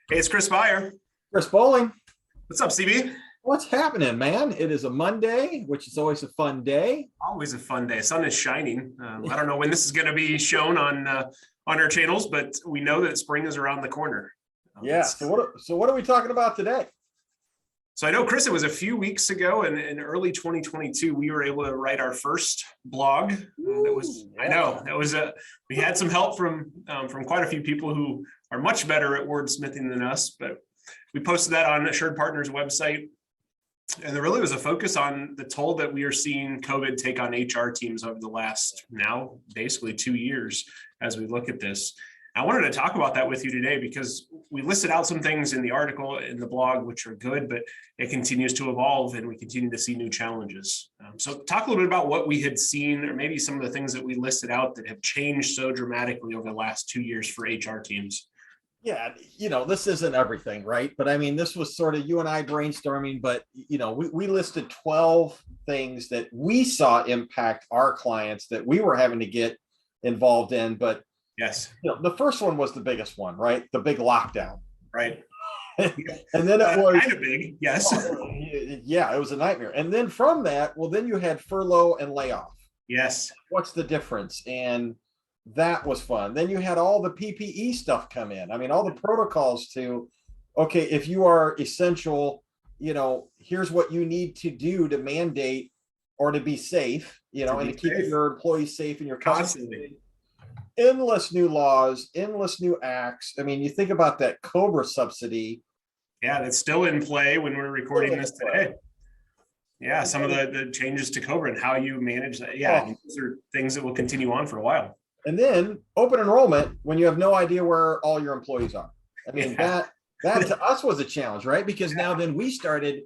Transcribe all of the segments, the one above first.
Hey, it's Chris Meyer. Chris Bowling, What's up, CB? what's happening, man? It is a Monday, which is always a fun day. Always a fun day. Sun is shining. I don't know when this is going to be shown on our channels, but we know that spring is around the corner. Yeah. So what are we talking about today? So I know, Chris, it was a few weeks ago in early 2022, we were able to write our first blog. I know that was we had some help from quite a few people who are much better at wordsmithing than us, but we posted that on Assured Partners website. And there really was a focus on the toll that we are seeing COVID take on HR teams over the last now basically 2 years as we look at this. I wanted to talk about that with you today because we listed out some things in the article in the blog, which are good, but it continues to evolve and we continue to see new challenges. So talk a little bit about what we had seen or maybe some of the things that we listed out that have changed so dramatically over the last 2 years for HR teams. Yeah, this isn't everything, right? But I mean, this was sort of you and I brainstorming, but we listed 12 things that we saw impact our clients that we were having to get involved in. But yes, the first one was the biggest one, right? The big lockdown. Right. And then it was kind of big. Yes. Yeah, it was a nightmare. And then from that, well, then you had furlough and layoff. Yes. What's the difference? And that was fun. Then you had all the PPE stuff come in. I mean, all the protocols to, okay, if you are essential, here's what you need to do to mandate or to be safe, and to keep your employees safe and your customers safe. Endless new laws, endless new acts. I mean, you think about that COBRA subsidy. Yeah, that's still in play when we're recording this today. Yeah, some of the changes to COBRA and how you manage that. Yeah, those are things that will continue on for a while. And then open enrollment when you have no idea where all your employees are. I mean, that to us was a challenge, right? Because now then we started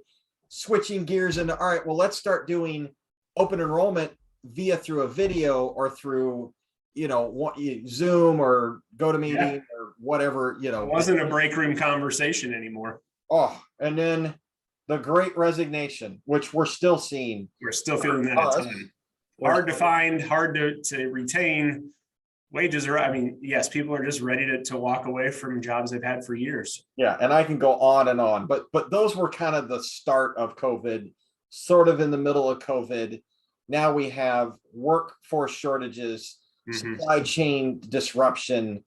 switching gears into, all right, well, let's start doing open enrollment through a video or through, Zoom or GoToMeeting or whatever, It wasn't a break room conversation anymore. Oh, and then the Great Resignation, which we're still seeing. We're still feeling that at time. Hard to find, hard to retain. Wages are, yes, people are just ready to walk away from jobs they've had for years. Yeah, and I can go on and on, but those were kind of the start of COVID, sort of in the middle of COVID. Now we have workforce shortages, supply chain disruption,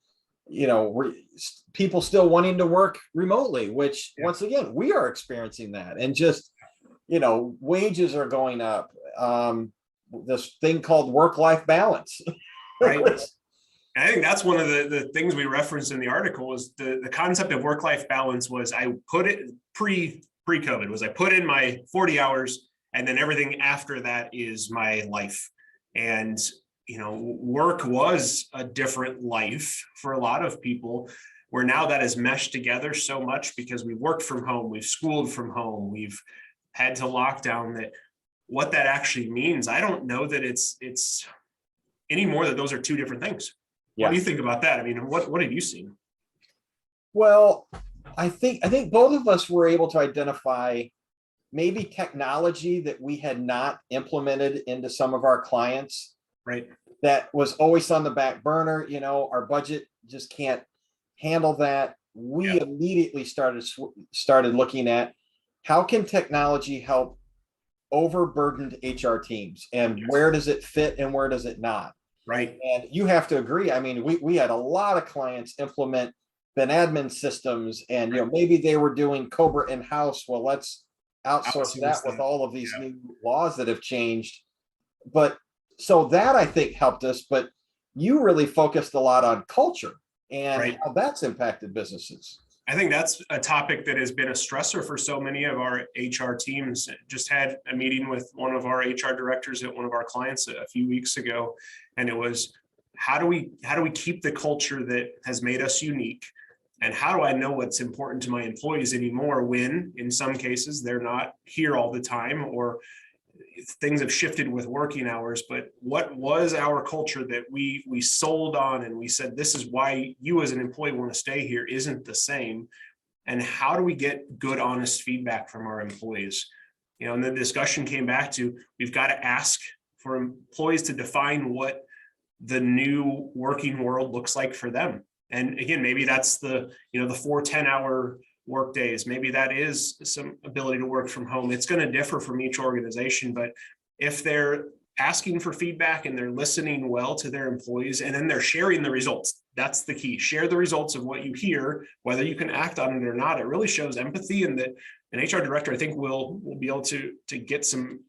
people still wanting to work remotely, which once again, we are experiencing that. And just, wages are going up. This thing called work-life balance. Right. I think that's one of the things we referenced in the article is the concept of work-life balance was I put it pre-COVID was I put in my 40 hours and then everything after that is my life. And, work was a different life for a lot of people where now that is meshed together so much because we worked from home, we've schooled from home, we've had to lock down that what that actually means. I don't know that it's anymore that those are two different things. Yeah. What do you think about that? I mean, what have you seen? Well, I think both of us were able to identify maybe technology that we had not implemented into some of our clients. Right. That was always on the back burner. Our budget just can't handle that. We immediately started looking at how can technology help overburdened HR teams and where does it fit and where does it not? Right. And you have to agree. I mean, we had a lot of clients implement Ben admin systems and, maybe they were doing COBRA in-house. Well, let's outsource that with all of these new laws that have changed. But so that I think helped us, but you really focused a lot on culture and how that's impacted businesses. I think that's a topic that has been a stressor for so many of our HR teams. Just had a meeting with one of our HR directors at one of our clients a few weeks ago. And it was, how do we keep the culture that has made us unique? And how do I know what's important to my employees anymore when in some cases they're not here all the time or things have shifted with working hours, but what was our culture that we sold on and we said, this is why you as an employee want to stay here isn't the same. And how do we get good, honest feedback from our employees? And the discussion came back to, we've got to ask for employees to define what the new working world looks like for them. And again, maybe that's the 4 10-hour work days. Maybe that is some ability to work from home. It's going to differ from each organization, but if they're asking for feedback and they're listening well to their employees, and then they're sharing the results, that's the key. Share the results of what you hear, whether you can act on it or not. It really shows empathy, and that an HR director, I think, will be able to get some,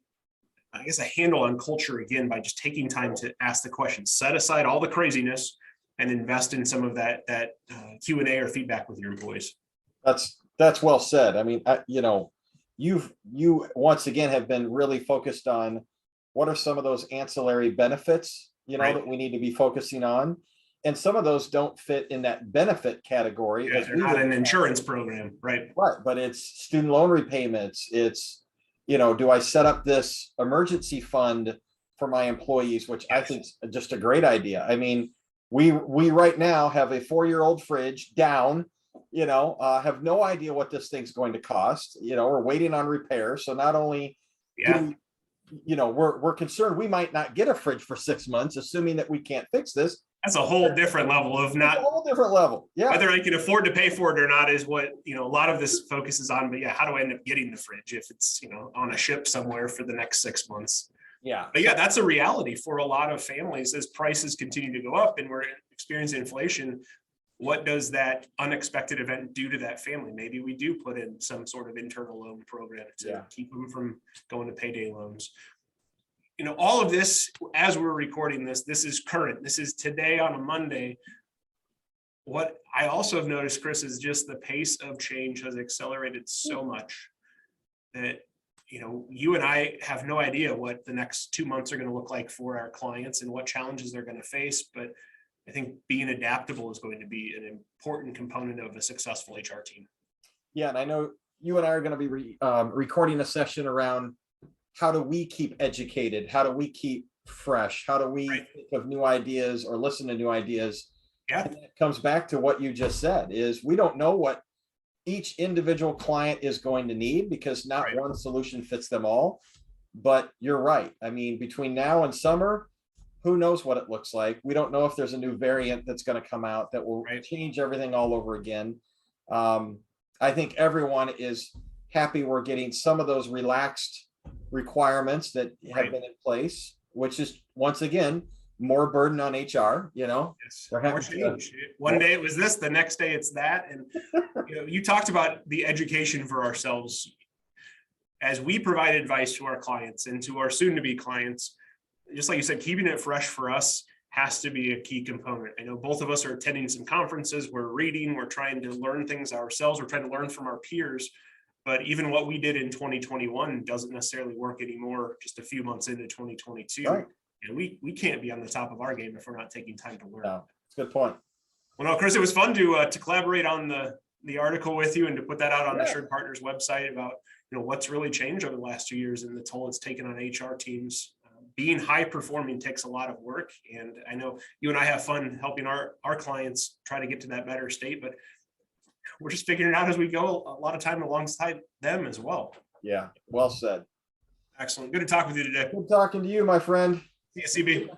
I guess, a handle on culture again by just taking time to ask the questions, set aside all the craziness, and invest in some of that Q&A or feedback with your employees. That's well said. I mean, you once again have been really focused on what are some of those ancillary benefits, Right. that we need to be focusing on. And some of those don't fit in that benefit category. Yeah, they're not an insurance program, right? Right, but it's student loan repayments. It's, do I set up this emergency fund for my employees, which I think is just a great idea. I mean, we right now have a 4-year-old fridge down, have no idea what this thing's going to cost. We're waiting on repair. So not only we're concerned we might not get a fridge for 6 months, assuming that we can't fix this. That's a whole different level of a whole different level. Yeah. Whether I can afford to pay for it or not is what, a lot of this focuses on. But yeah, how do I end up getting the fridge if it's, on a ship somewhere for the next 6 months? Yeah. But yeah, that's a reality for a lot of families as prices continue to go up and we're experiencing inflation. What does that unexpected event do to that family? Maybe we do put in some sort of internal loan program to keep them from going to payday loans. All of this, as we're recording this is current. This is today on a Monday. What I also have noticed, Chris, is just the pace of change has accelerated so much that, you and I have no idea what the next 2 months are going to look like for our clients and what challenges they're going to face. But I think being adaptable is going to be an important component of a successful HR team. Yeah, and I know you and I are going to be recording a session around how do we keep educated? How do we keep fresh? How do we think of new ideas or listen to new ideas? Yeah, and it comes back to what you just said, is we don't know what each individual client is going to need, because not one solution fits them all. But you're right. I mean, between now and summer, who knows what it looks like? We don't know if there's a new variant that's going to come out that will change everything all over again. I think everyone is happy we're getting some of those relaxed requirements that have been in place, which is, once again, more burden on HR. Yes, more change. One day it was this, the next day it's that. And you talked about the education for ourselves as we provide advice to our clients and to our soon-to-be clients. Just like you said, keeping it fresh for us has to be a key component. I know both of us are attending some conferences, we're reading, we're trying to learn things ourselves, we're trying to learn from our peers. But even what we did in 2021 doesn't necessarily work anymore just a few months into 2022. Right. And we can't be on the top of our game if we're not taking time to learn. No, it's a good point. Well, no, Chris, it was fun to collaborate on the article with you and to put that out on the Assured Partners website about what's really changed over the last 2 years and the toll it's taken on HR teams. Being high performing takes a lot of work, and I know you and I have fun helping our clients try to get to that better state, but we're just figuring it out as we go, a lot of time alongside them as well. Yeah, well said. Excellent. Good to talk with you today. Good talking to you, my friend. See you, CB.